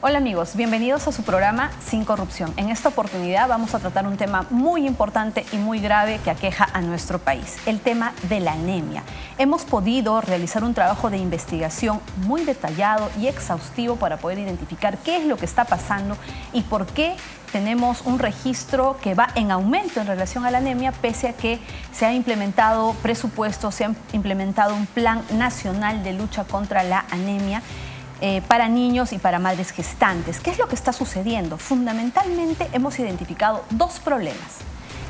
Hola amigos, bienvenidos a su programa Sin Corrupción. En esta oportunidad vamos a tratar un tema muy importante y muy grave que aqueja a nuestro país, el tema de la anemia. Hemos podido realizar un trabajo de investigación muy detallado y exhaustivo para poder identificar qué es lo que está pasando y por qué tenemos un registro que va en aumento en relación a la anemia, pese a que se ha implementado presupuesto, se ha implementado un plan nacional de lucha contra la anemia para niños y para madres gestantes. ¿Qué es lo que está sucediendo? Fundamentalmente hemos identificado dos problemas.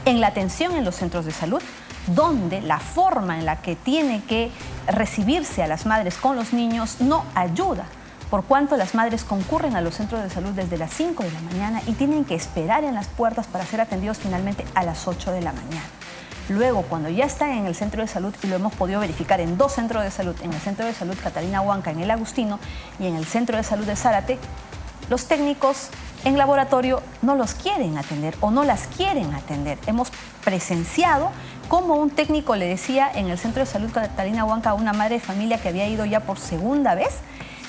En la atención en los centros de salud, donde la forma en la que tiene que recibirse a las madres con los niños no ayuda, por cuanto las madres concurren a los centros de salud desde las 5 de la mañana y tienen que esperar en las puertas para ser atendidos finalmente a las 8 de la mañana. Luego, cuando ya están en el centro de salud, y lo hemos podido verificar en dos centros de salud, en el centro de salud Catalina Huanca, en el Agustino, y en el centro de salud de Zárate, los técnicos en laboratorio no los quieren atender o no las quieren atender. Hemos presenciado cómo un técnico le decía en el centro de salud Catalina Huanca a una madre de familia que había ido ya por segunda vez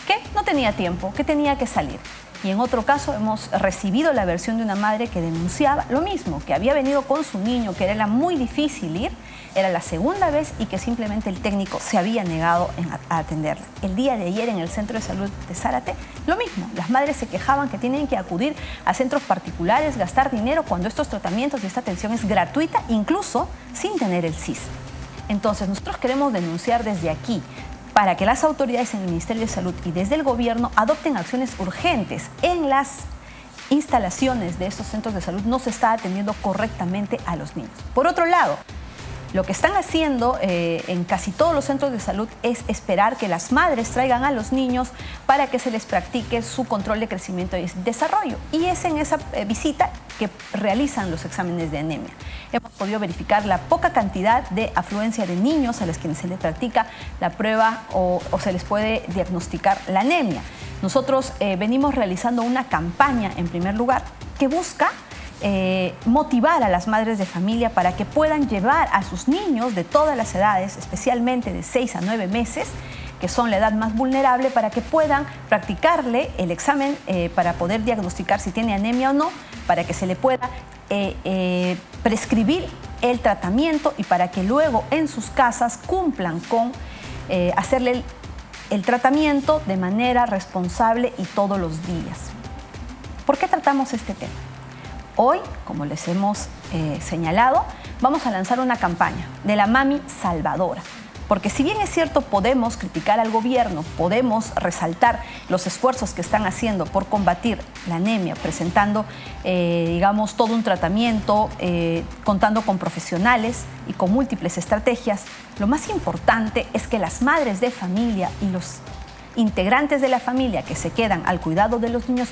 que no tenía tiempo, que tenía que salir. Y en otro caso hemos recibido la versión de una madre que denunciaba lo mismo, que había venido con su niño, que era muy difícil ir, era la segunda vez y que simplemente el técnico se había negado a atenderla. El día de ayer en el centro de salud de Zárate, lo mismo, las madres se quejaban que tienen que acudir a centros particulares, gastar dinero cuando estos tratamientos y esta atención es gratuita, incluso sin tener el SIS. Entonces nosotros queremos denunciar desde aquí, para que las autoridades en el Ministerio de Salud y desde el gobierno adopten acciones urgentes. En las instalaciones de estos centros de salud no se está atendiendo correctamente a los niños. Por otro lado, lo que están haciendo en casi todos los centros de salud es esperar que las madres traigan a los niños para que se les practique su control de crecimiento y desarrollo. Y es en esa visita que realizan los exámenes de anemia. Hemos podido verificar la poca cantidad de afluencia de niños a los quienes se les practica la prueba o se les puede diagnosticar la anemia. Nosotros venimos realizando una campaña, en primer lugar, que busca motivar a las madres de familia para que puedan llevar a sus niños de todas las edades, especialmente de 6 a 9 meses, que son la edad más vulnerable, para que puedan practicarle el examen para poder diagnosticar si tiene anemia o no, para que se le pueda prescribir el tratamiento y para que luego en sus casas cumplan con hacerle el tratamiento de manera responsable y todos los días. ¿Por qué tratamos este tema? Hoy, como les hemos señalado, vamos a lanzar una campaña de la Mami Salvadora. Porque si bien es cierto, podemos criticar al gobierno, podemos resaltar los esfuerzos que están haciendo por combatir la anemia, presentando, digamos, todo un tratamiento, contando con profesionales y con múltiples estrategias, lo más importante es que las madres de familia y los integrantes de la familia que se quedan al cuidado de los niños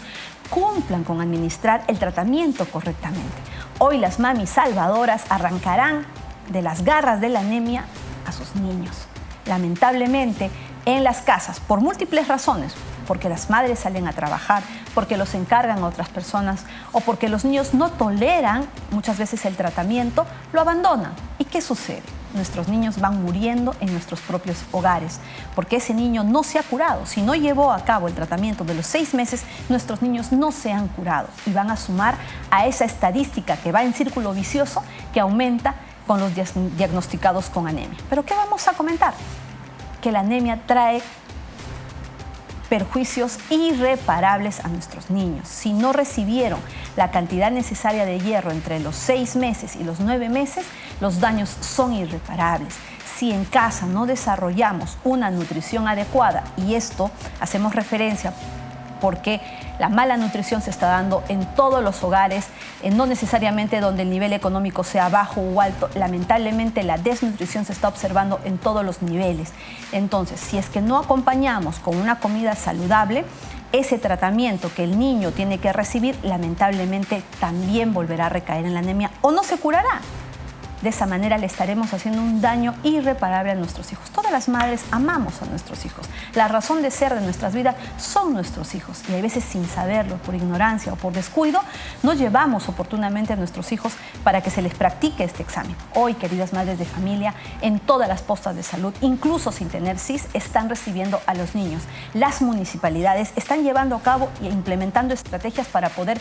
cumplan con administrar el tratamiento correctamente. Hoy las mamis salvadoras arrancarán de las garras de la anemia a sus niños. Lamentablemente, en las casas, por múltiples razones, porque las madres salen a trabajar, porque los encargan a otras personas o porque los niños no toleran muchas veces el tratamiento, lo abandonan. ¿Y qué sucede? Nuestros niños van muriendo en nuestros propios hogares, porque ese niño no se ha curado. Si no llevó a cabo el tratamiento de los 6 meses, nuestros niños no se han curado y van a sumar a esa estadística que va en círculo vicioso que aumenta con los diagnosticados con anemia. ¿Pero qué vamos a comentar? Que la anemia trae perjuicios irreparables a nuestros niños. Si no recibieron la cantidad necesaria de hierro entre los 6 meses y los 9 meses, los daños son irreparables. Si en casa no desarrollamos una nutrición adecuada, y esto hacemos referencia porque la mala nutrición se está dando en todos los hogares, no necesariamente donde el nivel económico sea bajo o alto. Lamentablemente la desnutrición se está observando en todos los niveles. Entonces, si es que no acompañamos con una comida saludable, ese tratamiento que el niño tiene que recibir, lamentablemente también volverá a recaer en la anemia o no se curará. De esa manera le estaremos haciendo un daño irreparable a nuestros hijos. Todas las madres amamos a nuestros hijos. La razón de ser de nuestras vidas son nuestros hijos. Y a veces, sin saberlo, por ignorancia o por descuido, no llevamos oportunamente a nuestros hijos para que se les practique este examen. Hoy, queridas madres de familia, en todas las postas de salud, incluso sin tener CIS, están recibiendo a los niños. Las municipalidades están llevando a cabo e implementando estrategias para poder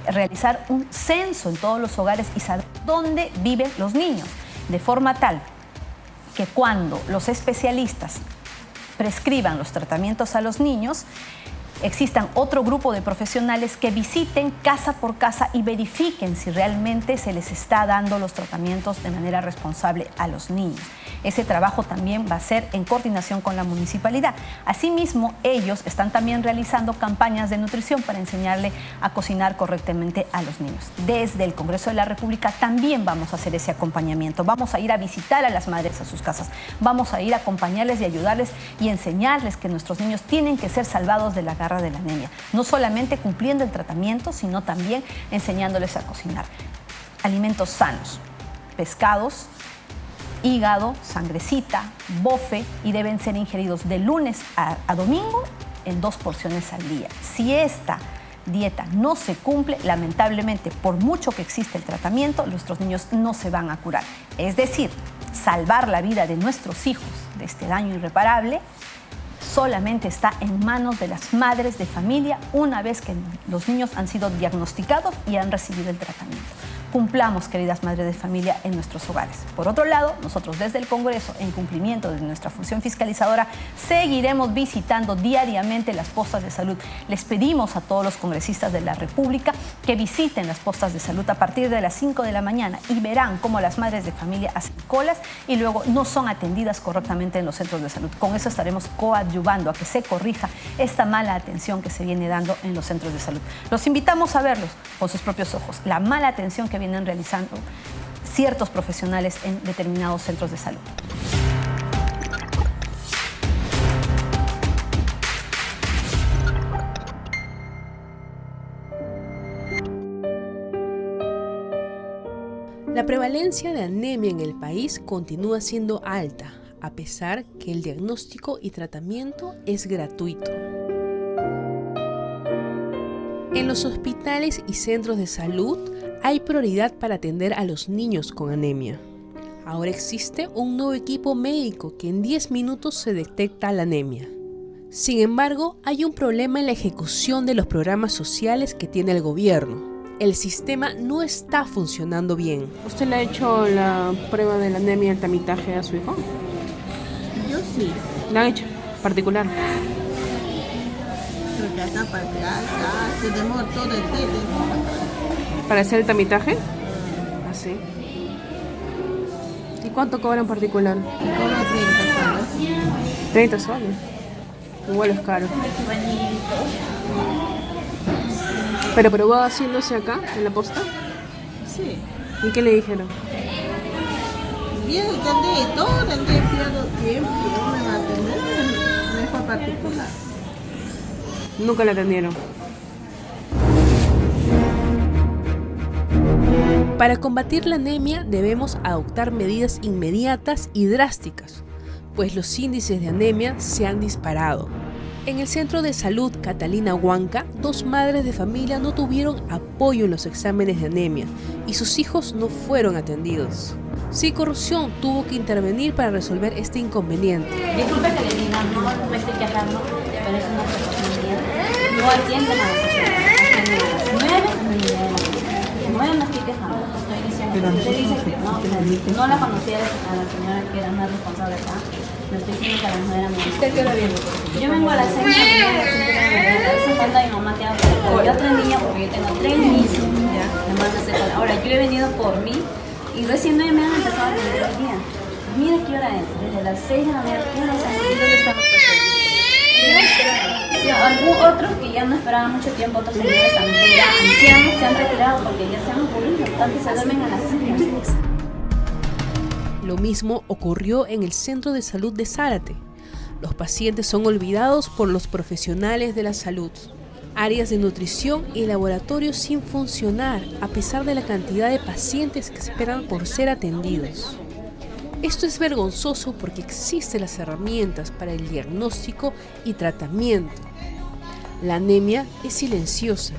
realizar un censo en todos los hogares y saber dónde viven los niños, de forma tal que cuando los especialistas prescriban los tratamientos a los niños, existan otro grupo de profesionales que visiten casa por casa y verifiquen si realmente se les está dando los tratamientos de manera responsable a los niños. Ese trabajo también va a ser en coordinación con la municipalidad. Asimismo, ellos están también realizando campañas de nutrición para enseñarle a cocinar correctamente a los niños. Desde el Congreso de la República también vamos a hacer ese acompañamiento. Vamos a ir a visitar a las madres a sus casas. Vamos a ir a acompañarles y ayudarles y enseñarles que nuestros niños tienen que ser salvados de la garra de la anemia. No solamente cumpliendo el tratamiento, sino también enseñándoles a cocinar. Alimentos sanos, pescados, hígado, sangrecita, bofe, y deben ser ingeridos de lunes a domingo en 2 porciones al día. Si esta dieta no se cumple, lamentablemente, por mucho que existe el tratamiento, nuestros niños no se van a curar. Es decir, salvar la vida de nuestros hijos de este daño irreparable solamente está en manos de las madres de familia una vez que los niños han sido diagnosticados y han recibido el tratamiento. Cumplamos, queridas madres de familia, en nuestros hogares. Por otro lado, nosotros desde el Congreso, en cumplimiento de nuestra función fiscalizadora, seguiremos visitando diariamente las postas de salud. Les pedimos a todos los congresistas de la República que visiten las postas de salud a partir de las 5 de la mañana y verán cómo las madres de familia hacen colas y luego no son atendidas correctamente en los centros de salud. Con eso estaremos coadyuvando a que se corrija esta mala atención que se viene dando en los centros de salud. Los invitamos a verlos con sus propios ojos, la mala atención que vienen realizando ciertos profesionales en determinados centros de salud. La prevalencia de anemia en el país continúa siendo alta, a pesar que el diagnóstico y tratamiento es gratuito. En los hospitales y centros de salud hay prioridad para atender a los niños con anemia. Ahora existe un nuevo equipo médico que en 10 minutos se detecta la anemia. Sin embargo, hay un problema en la ejecución de los programas sociales que tiene el gobierno. El sistema no está funcionando bien. ¿Usted le ha hecho la prueba de la anemia y el tamitaje a su hijo? Yo sí. ¿La han hecho? ¿Particular? Porque acá para casa se demora todo el día. ¿Para hacer el tamitaje? Así. ¿Y cuánto cobra en particular? Cobra 30 soles. 30 soles. Igual es caro. ¿Pero probó haciéndose acá, en la posta? Sí. ¿Y qué le dijeron? Bien, entendí. Todo el día pierdo tiempo. No me va a atender. Mejor particular. Nunca la atendieron. Para combatir la anemia debemos adoptar medidas inmediatas y drásticas, pues los índices de anemia se han disparado. En el Centro de Salud Catalina Huanca, 2 madres de familia no tuvieron apoyo en los exámenes de anemia y sus hijos no fueron atendidos. Psicorrupción tuvo que intervenir para resolver este inconveniente. Disculpe que le diga, no me estoy quejando, pero es una responsabilidad. No atienden a las 9 me estoy quejando, estoy diciendo. Usted dice que no la conocía a la señora que era una responsable acá. Me estoy diciendo que a las 9 era mi hija. ¿Usted qué hora viene? Yo vengo a las 6 de la mañana, a veces falta mi mamá que haga. Yo otra niña, porque yo tengo 3 niños. Me manda a hacer cola. Ahora, yo he venido por mí y recién 9 me han empezado a atender el día. Mira qué hora es, desde las 6 de la mañana, ¿qué hora es? ¿Dónde están los profesores? Algunos otros que ya no esperaban mucho tiempo, otros señores también ya ancianos se han retirado porque ya se han aburrido, tanto se duermen a las 5. Lo mismo ocurrió en el Centro de Salud de Zárate. Los pacientes son olvidados por los profesionales de la salud. áreas de nutrición y laboratorios sin funcionar a pesar de la cantidad de pacientes que esperan por ser atendidos. Esto es vergonzoso porque existen las herramientas para el diagnóstico y tratamiento. La anemia es silenciosa,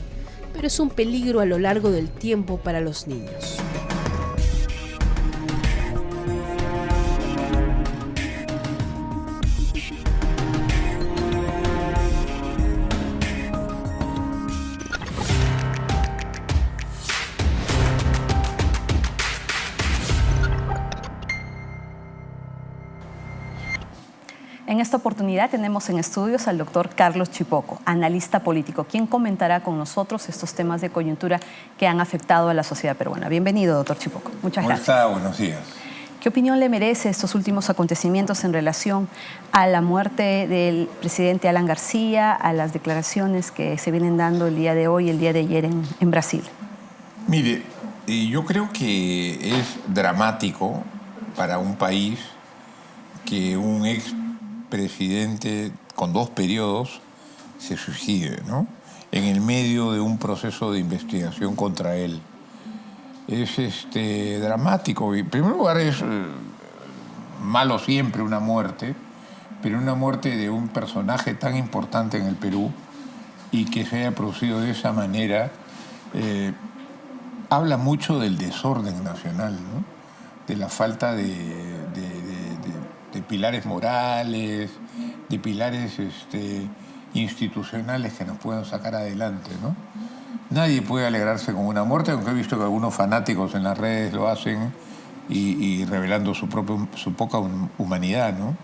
pero es un peligro a lo largo del tiempo para los niños. En esta oportunidad tenemos en estudios al doctor Carlos Chipoco, analista político, quien comentará con nosotros estos temas de coyuntura que han afectado a la sociedad peruana. Bienvenido, doctor Chipoco. Muchas gracias. ¿Cómo está? Buenos días. ¿Qué opinión le merece estos últimos acontecimientos en relación a la muerte del presidente Alan García, a las declaraciones que se vienen dando el día de hoy y el día de ayer en Brasil? Mire, yo creo que es dramático para un país que un expresidente con 2 periodos se suicide, ¿no? En el medio de un proceso de investigación contra él. Es dramático. En primer lugar, es malo siempre una muerte, pero una muerte de un personaje tan importante en el Perú y que se haya producido de esa manera, habla mucho del desorden nacional, ¿no? De la falta de pilares morales, de pilares institucionales que nos puedan sacar adelante, ¿no? Nadie puede alegrarse con una muerte, aunque he visto que algunos fanáticos en las redes lo hacen y revelando su poca humanidad, ¿no?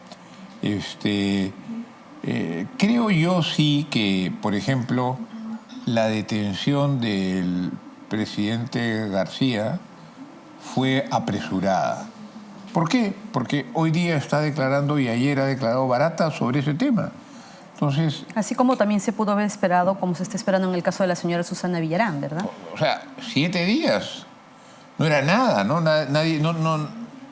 Creo yo sí que, por ejemplo, la detención del presidente García fue apresurada. ¿Por qué? Porque hoy día está declarando y ayer ha declarado barata sobre ese tema. Entonces, así como también se pudo haber esperado, como se está esperando en el caso de la señora Susana Villarán, ¿verdad? O sea, 7 días. No era nada, ¿no? Nadie,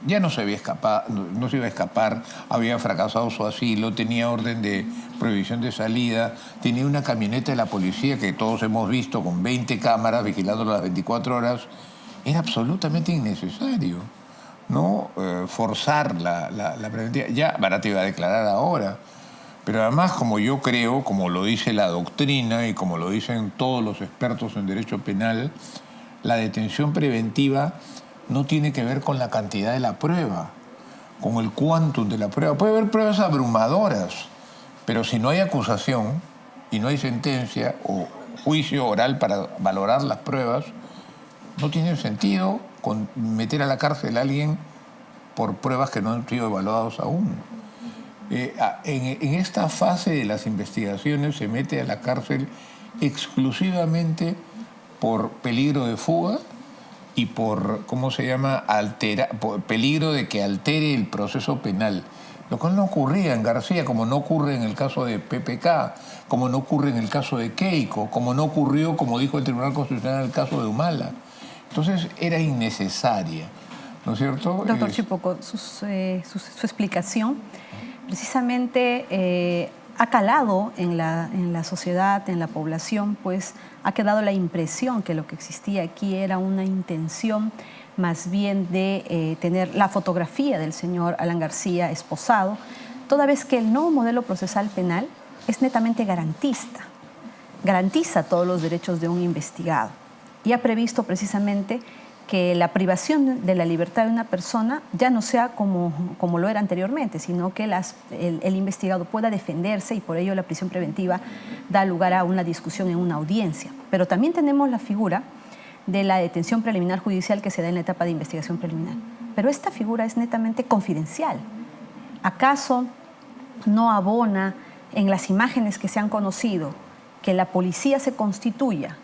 ya no se había escapado, no se iba a escapar, había fracasado su asilo, tenía orden de prohibición de salida, tenía una camioneta de la policía que todos hemos visto con 20 cámaras vigilándolo las 24 horas. Era absolutamente innecesario, ¿no? Forzar la preventiva. Ya Barata iba a declarar ahora. Pero además, como yo creo, como lo dice la doctrina y como lo dicen todos los expertos en derecho penal, la detención preventiva no tiene que ver con la cantidad de la prueba, con el quantum de la prueba. Puede haber pruebas abrumadoras, pero si no hay acusación y no hay sentencia o juicio oral para valorar las pruebas, no tiene sentido meter a la cárcel a alguien por pruebas que no han sido evaluadas aún. En esta fase de las investigaciones se mete a la cárcel exclusivamente por peligro de fuga y por, ¿cómo se llama?, por peligro de que altere el proceso penal. Lo cual no ocurría en García, como no ocurre en el caso de PPK, como no ocurre en el caso de Keiko, como no ocurrió, como dijo el Tribunal Constitucional, en el caso de Humala. Entonces era innecesaria, ¿no es cierto? Doctor Chipoco, su explicación precisamente ha calado en la sociedad, en la población, pues ha quedado la impresión que lo que existía aquí era una intención más bien de tener la fotografía del señor Alan García esposado, toda vez que el nuevo modelo procesal penal es netamente garantista, garantiza todos los derechos de un investigado y ha previsto precisamente que la privación de la libertad de una persona ya no sea como lo era anteriormente, sino que el investigado pueda defenderse y por ello la prisión preventiva da lugar a una discusión en una audiencia. Pero también tenemos la figura de la detención preliminar judicial que se da en la etapa de investigación preliminar. Pero esta figura es netamente confidencial. ¿Acaso no abona en las imágenes que se han conocido que la policía se constituya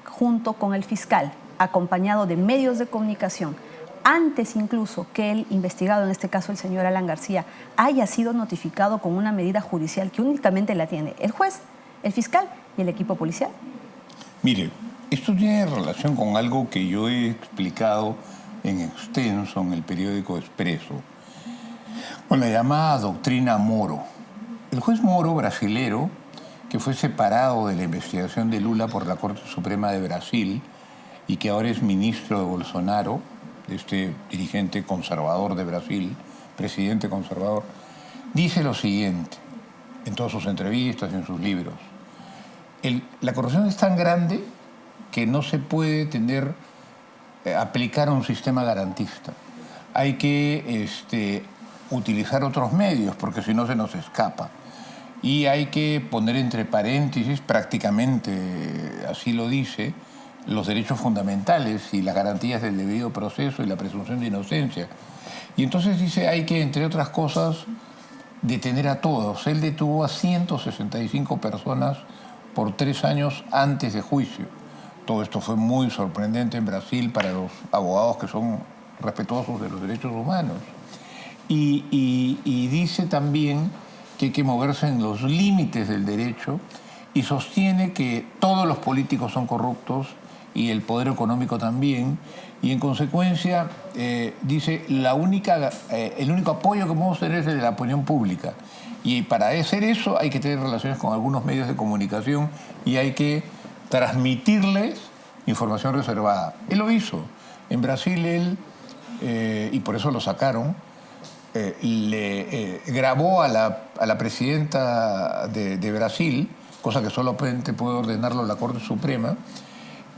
junto con el fiscal, acompañado de medios de comunicación, antes incluso que el investigado, en este caso el señor Alan García, haya sido notificado con una medida judicial que únicamente la tiene el juez, el fiscal y el equipo policial? Mire, esto tiene relación con algo que yo he explicado en extenso en el periódico Expreso, con la llamada doctrina Moro. El juez Moro, brasilero, que fue separado de la investigación de Lula por la Corte Suprema de Brasil y que ahora es ministro de Bolsonaro, este dirigente conservador de Brasil, presidente conservador, dice lo siguiente en todas sus entrevistas y en sus libros. La corrupción es tan grande que no se puede aplicar un sistema garantista. Hay que utilizar otros medios porque si no se nos escapa. Y hay que poner entre paréntesis, prácticamente así lo dice, los derechos fundamentales y las garantías del debido proceso y la presunción de inocencia. Y entonces dice, hay que, entre otras cosas, detener a todos. Él detuvo a 165 personas por 3 años antes de juicio. Todo esto fue muy sorprendente en Brasil para los abogados que son respetuosos de los derechos humanos. Y dice también que hay que moverse en los límites del derecho y sostiene que todos los políticos son corruptos y el poder económico también, y en consecuencia dice el único apoyo que podemos tener es el de la opinión pública, y para hacer eso hay que tener relaciones con algunos medios de comunicación y hay que transmitirles información reservada. Él lo hizo. En Brasil él, y por eso lo sacaron, le grabó a la presidenta de Brasil, cosa que solamente puede ordenarlo la Corte Suprema,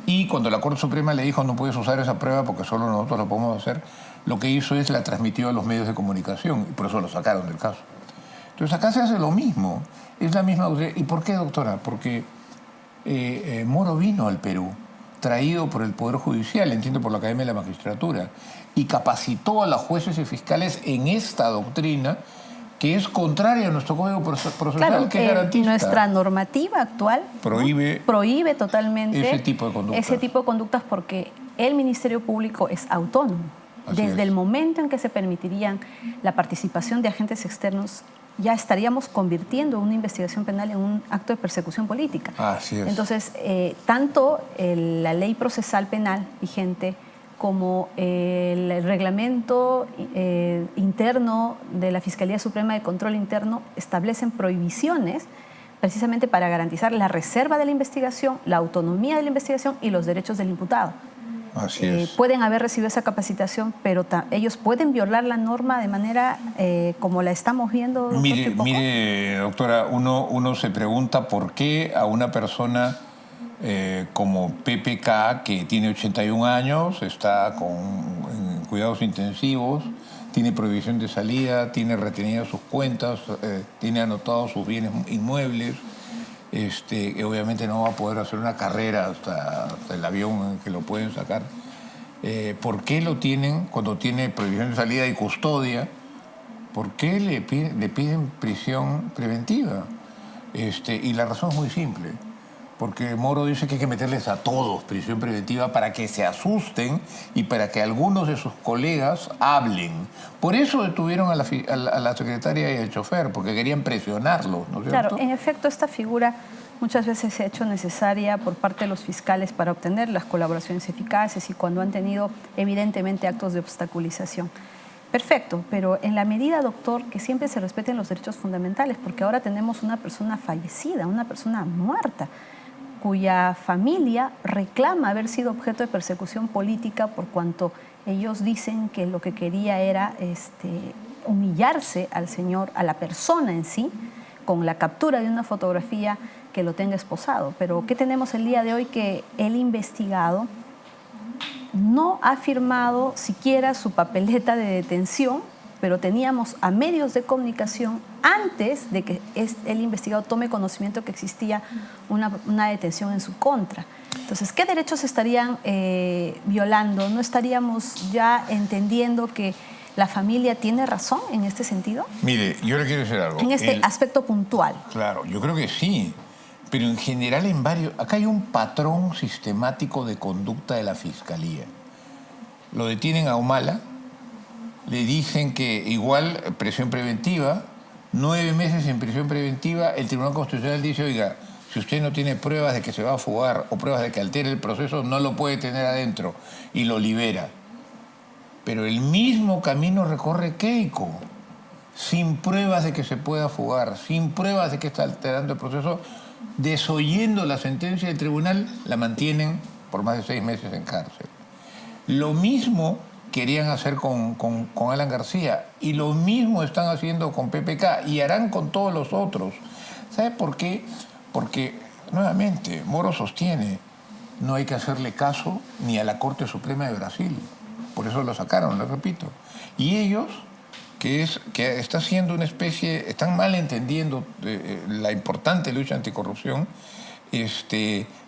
y cuando la Corte Suprema le dijo no puedes usar esa prueba porque solo nosotros lo podemos hacer, lo que hizo es la transmitió a los medios de comunicación y por eso lo sacaron del caso. Entonces acá se hace lo mismo, es la misma. ¿Y por qué, doctora? Porque Moro vino al Perú, traído por el Poder Judicial, entiendo por la Academia de la Magistratura, y capacitó a los jueces y fiscales en esta doctrina que es contraria a nuestro Código Procesal, claro, que es garantista. Nuestra normativa actual prohíbe totalmente ese tipo de conductas. Porque el Ministerio Público es autónomo. Desde el momento en que se permitirían la participación de agentes externos, ya estaríamos convirtiendo una investigación penal en un acto de persecución política. Así es. Entonces, tanto la ley procesal penal vigente como el reglamento interno de la Fiscalía Suprema de Control Interno establecen prohibiciones precisamente para garantizar la reserva de la investigación, la autonomía de la investigación y los derechos del imputado. Así es. Pueden haber recibido esa capacitación, pero ellos pueden violar la norma de manera como la estamos viendo. Mire, doctora, uno se pregunta por qué a una persona como PPK, que tiene 81 años, está en cuidados intensivos, tiene prohibición de salida, tiene retenidas sus cuentas, tiene anotados sus bienes inmuebles, que obviamente no va a poder hacer una carrera hasta el avión en que lo pueden sacar. ¿Por qué lo tienen cuando tiene prohibición de salida y custodia? ¿Por qué le piden prisión preventiva? Y la razón es muy simple. Porque Moro dice que hay que meterles a todos prisión preventiva para que se asusten y para que algunos de sus colegas hablen. Por eso detuvieron a la secretaria y al chofer, porque querían presionarlo, ¿no es cierto? Claro, en efecto, esta figura muchas veces se ha hecho necesaria por parte de los fiscales para obtener las colaboraciones eficaces y cuando han tenido evidentemente actos de obstaculización. Perfecto, pero en la medida, doctor, que siempre se respeten los derechos fundamentales, porque ahora tenemos una persona fallecida, una persona muerta, cuya familia reclama haber sido objeto de persecución política por cuanto ellos dicen que lo que quería era humillarse al señor, a la persona en sí, con la captura de una fotografía que lo tenga esposado. Pero ¿qué tenemos el día de hoy? Que el investigado no ha firmado siquiera su papeleta de detención, pero teníamos a medios de comunicación antes de que el investigado tome conocimiento que existía una detención en su contra. Entonces, ¿qué derechos estarían violando? ¿No estaríamos ya entendiendo que la familia tiene razón en este sentido? Mire, yo le quiero decir algo. En este aspecto puntual. Claro, yo creo que sí. Pero en general acá hay un patrón sistemático de conducta de la Fiscalía. Lo detienen a Humala, le dicen que igual prisión preventiva, 9 meses en prisión preventiva, el Tribunal Constitucional dice, oiga, si usted no tiene pruebas de que se va a fugar o pruebas de que altere el proceso, no lo puede tener adentro y lo libera. Pero el mismo camino recorre Keiko, sin pruebas de que se pueda fugar, sin pruebas de que está alterando el proceso, desoyendo la sentencia del tribunal, la mantienen por más de 6 meses en cárcel. Lo mismo querían hacer con Alan García y lo mismo están haciendo con PPK y harán con todos los otros. ¿Sabe por qué? Porque, nuevamente, Moro sostiene, no hay que hacerle caso ni a la Corte Suprema de Brasil. Por eso lo sacaron, lo repito. Y ellos, que está haciendo una especie, están mal entendiendo la importante lucha anticorrupción,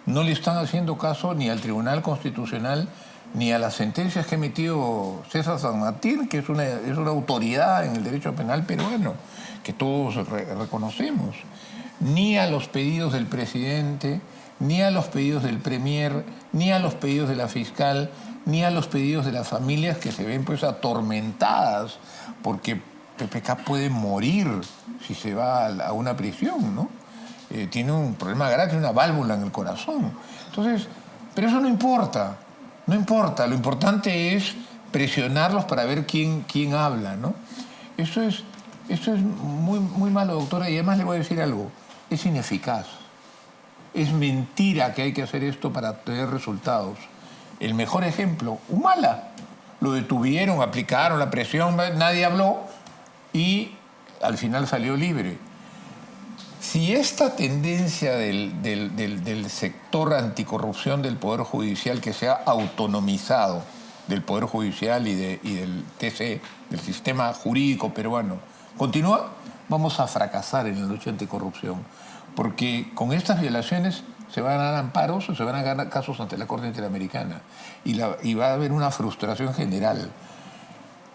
no le están haciendo caso ni al Tribunal Constitucional ni a las sentencias que ha emitido César San Martín, que es una autoridad en el derecho penal peruano, que todos reconocemos, ni a los pedidos del presidente, ni a los pedidos del premier, ni a los pedidos de la fiscal, ni a los pedidos de las familias que se ven pues atormentadas, porque PPK puede morir si se va a una prisión, ¿no? Tiene un problema grave, tiene una válvula en el corazón. Entonces, pero eso no importa. No importa, lo importante es presionarlos para ver quién habla, ¿no? Eso es muy, muy malo, doctora, y además le voy a decir algo, es ineficaz. Es mentira que hay que hacer esto para tener resultados. El mejor ejemplo, Humala. Lo detuvieron, aplicaron la presión, nadie habló y al final salió libre. Si esta tendencia del sector anticorrupción del Poder Judicial, que se ha autonomizado del Poder Judicial y del TC, del sistema jurídico peruano, continúa, vamos a fracasar en la lucha anticorrupción. Porque con estas violaciones se van a dar amparos o se van a ganar casos ante la Corte Interamericana. Y va a haber una frustración general.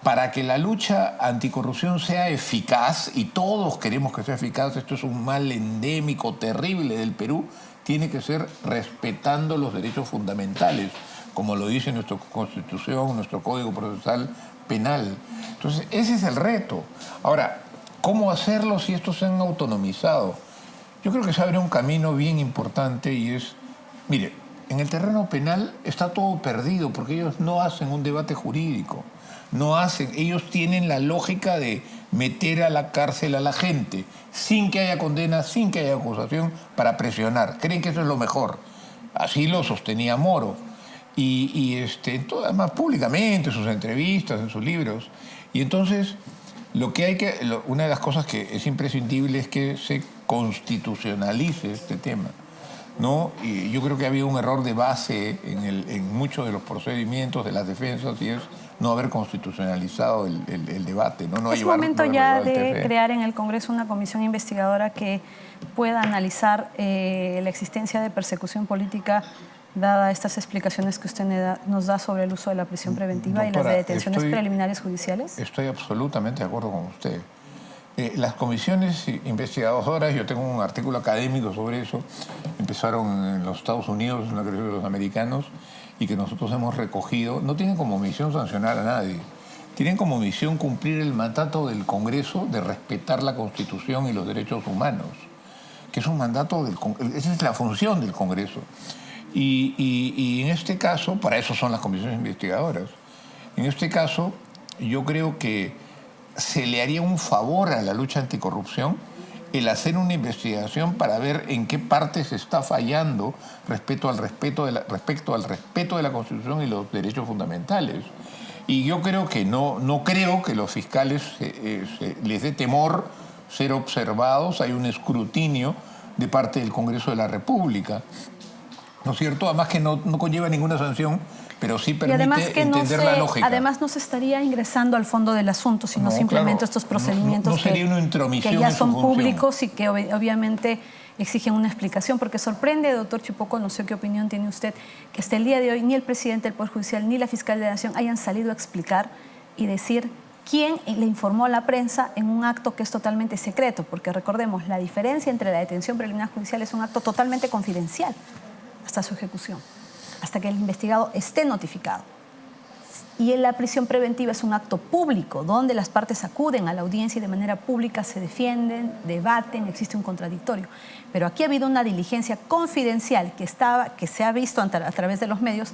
Para que la lucha anticorrupción sea eficaz, y todos queremos que sea eficaz, esto es un mal endémico, terrible del Perú, tiene que ser respetando los derechos fundamentales, como lo dice nuestra Constitución, nuestro Código Procesal Penal. Entonces, ese es el reto. Ahora, ¿cómo hacerlo si estos se han autonomizado? Yo creo que se abre un camino bien importante y es, mire, en el terreno penal está todo perdido porque ellos no hacen un debate jurídico. Ellos tienen la lógica de meter a la cárcel a la gente sin que haya condena, sin que haya acusación, para presionar. Creen que eso es lo mejor. Así lo sostenía Moro. Además públicamente, en sus entrevistas, en sus libros. Y entonces, una de las cosas que es imprescindible es que se constitucionalice este tema, ¿no? Y yo creo que había un error de base en muchos de los procedimientos de las defensas, y es no haber constitucionalizado el debate, ¿no? Es momento ya de crear en el Congreso una comisión investigadora que pueda analizar la existencia de persecución política, dada estas explicaciones que usted nos da sobre el uso de la prisión preventiva, doctora, y las de detenciones preliminares judiciales. Estoy absolutamente de acuerdo con usted. Las comisiones investigadoras, yo tengo un artículo académico sobre eso, empezaron en los Estados Unidos, en la creación de los americanos, y que nosotros hemos recogido, no tienen como misión sancionar a nadie, tienen como misión cumplir el mandato del Congreso de respetar la Constitución y los derechos humanos, que es un mandato esa es la función del Congreso. Y en este caso, para eso son las comisiones investigadoras, en este caso yo creo que se le haría un favor a la lucha anticorrupción el hacer una investigación para ver en qué parte se está fallando respecto al respeto de la Constitución y los derechos fundamentales. Y yo creo que no creo que los fiscales les dé temor ser observados. Hay un escrutinio de parte del Congreso de la República, ¿no es cierto? Además que no conlleva ninguna sanción, pero sí permite entender la lógica. Además no se estaría ingresando al fondo del asunto, sino simplemente estos procedimientos no sería una intromisión que ya son en su públicos y que obviamente exigen una explicación, porque sorprende, doctor Chipoco, no sé qué opinión tiene usted, que hasta el día de hoy ni el presidente del Poder Judicial ni la Fiscalía de la Nación hayan salido a explicar y decir quién le informó a la prensa en un acto que es totalmente secreto, porque recordemos, la diferencia entre la detención preliminar judicial es un acto totalmente confidencial hasta su ejecución, hasta que el investigado esté notificado. Y en la prisión preventiva es un acto público, donde las partes acuden a la audiencia y de manera pública se defienden, debaten, existe un contradictorio. Pero aquí ha habido una diligencia confidencial que se ha visto a través de los medios,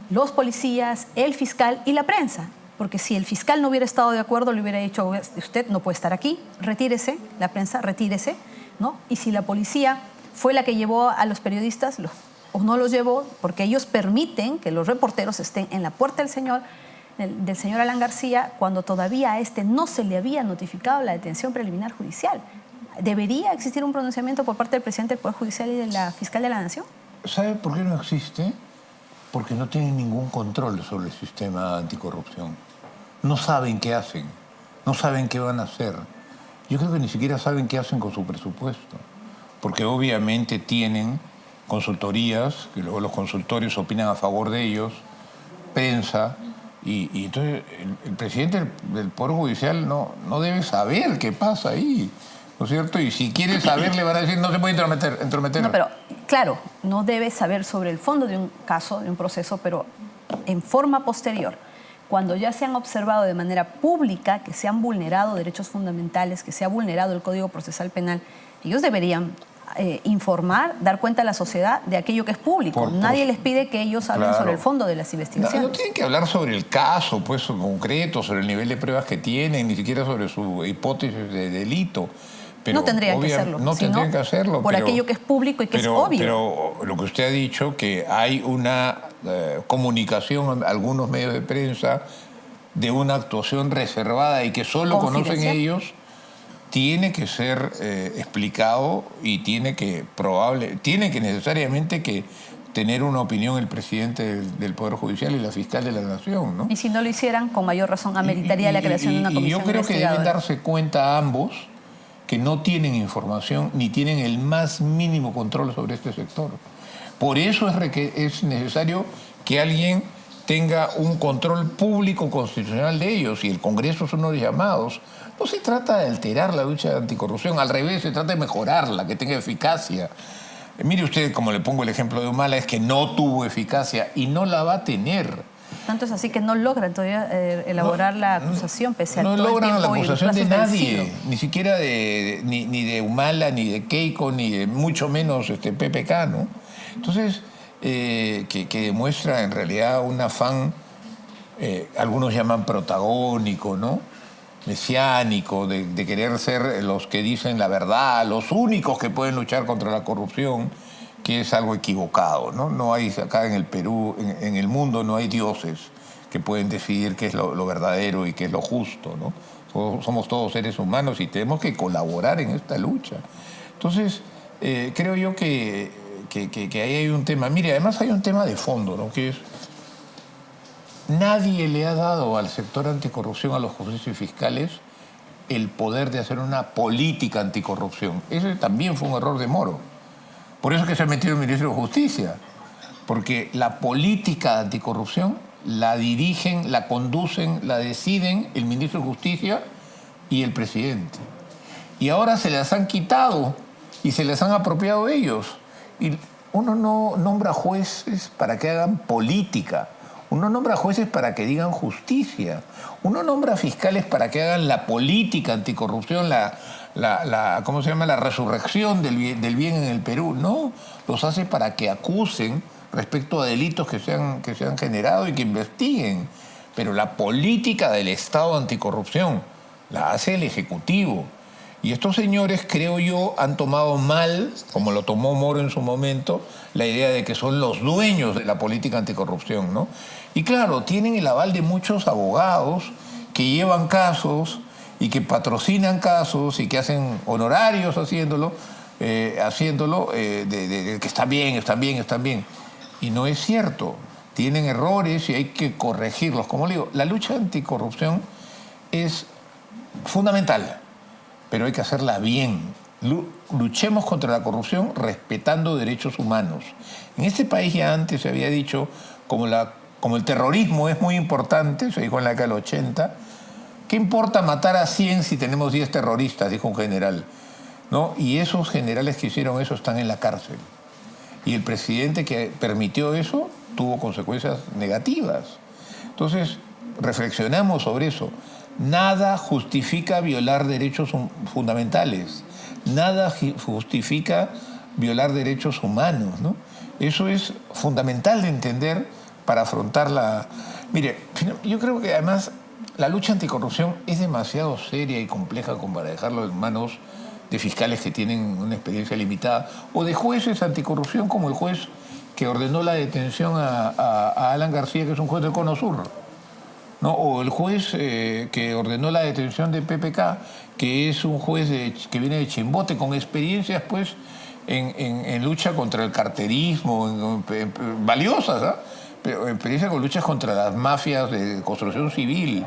los policías, el fiscal y la prensa. Porque si el fiscal no hubiera estado de acuerdo, le hubiera dicho, usted no puede estar aquí, retírese, la prensa, retírese, ¿no? Y si la policía fue la que llevó a los periodistas, o no los llevó, porque ellos permiten que los reporteros estén en la puerta del señor Alan García cuando todavía a este no se le había notificado la detención preliminar judicial. ¿Debería existir un pronunciamiento por parte del presidente del Poder Judicial y de la fiscal de la Nación? ¿Sabe por qué no existe? Porque no tienen ningún control sobre el sistema anticorrupción. No saben qué hacen, no saben qué van a hacer. Yo creo que ni siquiera saben qué hacen con su presupuesto, porque obviamente tienen consultorías, que luego los consultorios opinan a favor de ellos, prensa, y entonces el presidente del Poder Judicial no debe saber qué pasa ahí, ¿no es cierto? Y si quiere saber le van a decir no se puede entrometer. No, pero claro, no debe saber sobre el fondo de un caso, de un proceso, pero en forma posterior, cuando ya se han observado de manera pública que se han vulnerado derechos fundamentales, que se ha vulnerado el Código Procesal Penal, ellos deberían informar, dar cuenta a la sociedad de aquello que es público. Nadie les pide que ellos hablen sobre el fondo de las investigaciones. No tienen que hablar sobre el caso, pues, concreto, sobre el nivel de pruebas que tienen, ni siquiera sobre su hipótesis de delito. Pero no tendrían que hacerlo. No tendrían que hacerlo. Por aquello que es público y que es obvio. Pero lo que usted ha dicho, que hay una comunicación a algunos medios de prensa de una actuación reservada y que solo conocen ellos, tiene que ser explicado y tiene que necesariamente que tener una opinión el presidente del Poder Judicial y la fiscal de la Nación, ¿no? Y si no lo hicieran, con mayor razón ameritaría la creación de una comisión investigadora. Y yo creo que deben investigadora. darse cuenta ambos que no tienen información ni tienen el más mínimo control sobre este sector. Por eso es necesario que alguien tenga un control público constitucional de ellos, y el Congreso son unos llamados. No se trata de alterar la lucha anticorrupción, al revés, se trata de mejorarla, que tenga eficacia. Mire usted, como le pongo el ejemplo de Humala, es que no tuvo eficacia y no la va a tener. Tanto es así que no logran todavía elaborar la acusación, pese a todo el tiempo. No logran la acusación de nadie, ni siquiera ni de Humala, ni de Keiko, ni de mucho menos PPK, ¿no? Entonces, que demuestra en realidad un afán, algunos llaman protagónico, ¿no? Mesiánico, de querer ser los que dicen la verdad, los únicos que pueden luchar contra la corrupción, que es algo equivocado, ¿no? No hay acá en el Perú, en el mundo, no hay dioses que pueden decidir qué es lo verdadero y qué es lo justo, ¿no? Somos todos seres humanos y tenemos que colaborar en esta lucha. Entonces, creo yo que ahí hay un tema. Mire, además hay un tema de fondo, ¿no? Que es, nadie le ha dado al sector anticorrupción, a los jueces y fiscales, el poder de hacer una política anticorrupción. Ese también fue un error de Moro. Por eso es que se ha metido el Ministerio de Justicia, porque la política anticorrupción la dirigen, la conducen, la deciden el Ministro de Justicia y el presidente. Y ahora se las han quitado y se las han apropiado ellos. Y uno no nombra jueces para que hagan política. Uno nombra jueces para que digan justicia. Uno nombra fiscales para que hagan la política anticorrupción, ¿cómo se llama? La resurrección del bien en el Perú. No, los hace para que acusen respecto a delitos que se han generado y que investiguen. Pero la política del Estado anticorrupción la hace el Ejecutivo. Y estos señores, creo yo, han tomado mal, como lo tomó Moro en su momento, la idea de que son los dueños de la política anticorrupción, ¿no? Y claro, tienen el aval de muchos abogados que llevan casos y que patrocinan casos y que hacen honorarios haciéndolo, de que están bien. Y no es cierto. Tienen errores y hay que corregirlos. Como le digo, la lucha anticorrupción es fundamental, pero hay que hacerla bien. Luchemos contra la corrupción respetando derechos humanos. En este país ya antes se había dicho, como el terrorismo es muy importante, se dijo en la década del 80, ¿qué importa matar a 100 si tenemos 10 terroristas?, dijo un general, ¿no? Y esos generales que hicieron eso están en la cárcel. Y el presidente que permitió eso tuvo consecuencias negativas. Entonces, reflexionamos sobre eso. Nada justifica violar derechos fundamentales. Nada justifica violar derechos humanos, ¿no? Eso es fundamental de entender para afrontar la... Mire, yo creo que además la lucha anticorrupción es demasiado seria y compleja como para dejarlo en manos de fiscales que tienen una experiencia limitada, o de jueces anticorrupción como el juez que ordenó la detención a Alan García, que es un juez del Cono Sur, ¿no? O el juez que ordenó la detención de PPK, que es un juez que viene de Chimbote, con experiencias pues en lucha contra el carterismo, valiosas, ¿eh? Pero experiencia con luchas contra las mafias de construcción civil,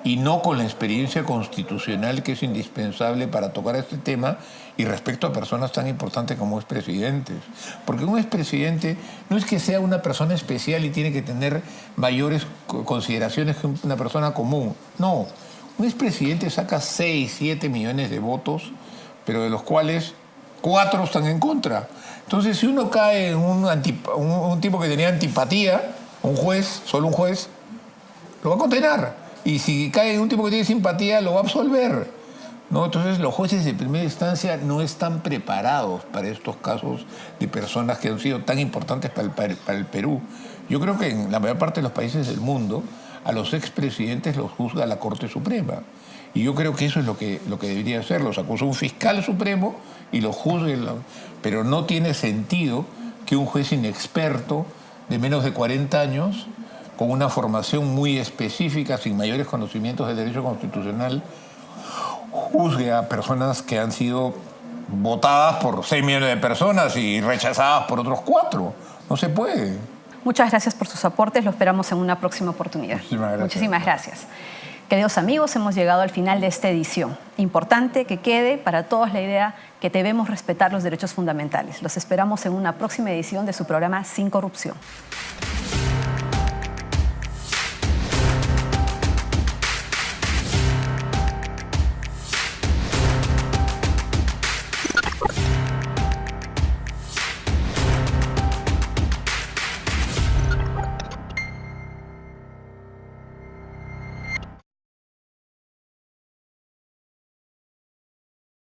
y no con la experiencia constitucional que es indispensable para tocar este tema y respecto a personas tan importantes como expresidentes. Porque un expresidente no es que sea una persona especial y tiene que tener mayores consideraciones que una persona común. No, un expresidente saca 6, 7 millones de votos, pero de los cuales 4 están en contra. Entonces, si uno cae en un tipo que tenía antipatía, un juez, solo un juez, lo va a condenar. Y si cae en un tipo que tiene simpatía, lo va a absolver, ¿no? Entonces, los jueces de primera instancia no están preparados para estos casos de personas que han sido tan importantes para el Perú. Yo creo que en la mayor parte de los países del mundo, a los expresidentes los juzga la Corte Suprema. Y yo creo que eso es lo que debería hacer. Los acusa un fiscal supremo y los juzgue. Pero no tiene sentido que un juez inexperto de menos de 40 años, con una formación muy específica, sin mayores conocimientos del derecho constitucional, juzgue a personas que han sido votadas por 6 millones de personas y rechazadas por otros 4. No se puede. Muchas gracias por sus aportes. Lo esperamos en una próxima oportunidad. Muchísimas gracias. Queridos amigos, hemos llegado al final de esta edición. Importante que quede para todos la idea que debemos respetar los derechos fundamentales. Los esperamos en una próxima edición de su programa Sin Corrupción.